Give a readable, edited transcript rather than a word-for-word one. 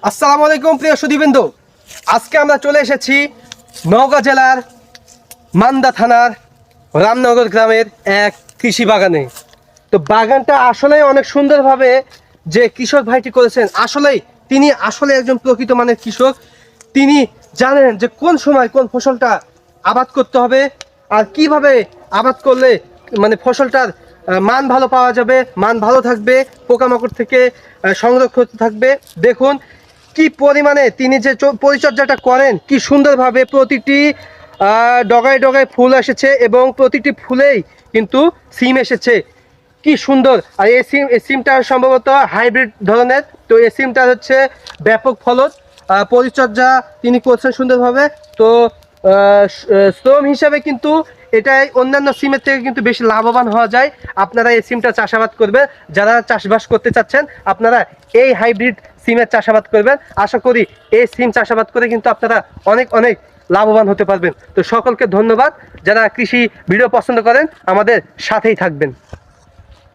আসসালামু আলাইকুম প্রিয় সুধীবৃন্দ, আজকে আমরা চলে এসেছি নওগাঁ জেলার মান্দা থানার রামনগর গ্রামের এক কৃষি বাগানে। তো বাগানটা আসলেই অনেক সুন্দরভাবে যে কৃষক ভাইটি করেছেন, তিনি আসলে একজন প্রকৃত মানের কৃষক। তিনি জানেন যে কোন সময় কোন ফসলটা আবাদ করতে হবে আর কিভাবে আবাদ করলে মানে ফসলটার মান ভালো পাওয়া যাবে, মান ভালো থাকবে, পোকামাকড় থেকে সংরক্ষিত থাকবে। দেখুন কি পরিমাণে তিনি যে পরিচর্যাটা করেন, কি সুন্দরভাবে প্রতিটি ডগায় ডগায় ফুল এসেছে এবং প্রতিটি ফুলেই কিন্তু সিম এসেছে। কি সুন্দর! আর এই সিমটা সম্ভবত হাইব্রিড ধরনের। তো এই সিমটা হচ্ছে ব্যাপক ফলন, পরিচর্যা তিনি করছেন সুন্দরভাবে। তো শ্রম হিসাবে কিন্তু এটাই অন্যান্য সিমের থেকে কিন্তু বেশি লাভবান হওয়া যায়। আপনারা এই সিমটা চাষাবাদ করবেন, যারা চাষবাস করতে চাচ্ছেন আপনারা এই হাইব্রিড সিমের চাষাবাদ করবেন। আশা করি এই সিম চাষাবাদ করে কিন্তু আপনারা অনেক অনেক লাভবান হতে পারবেন। তো সকলকে ধন্যবাদ। যারা কৃষি ভিডিও পছন্দ করেন আমাদের সাথেই থাকবেন।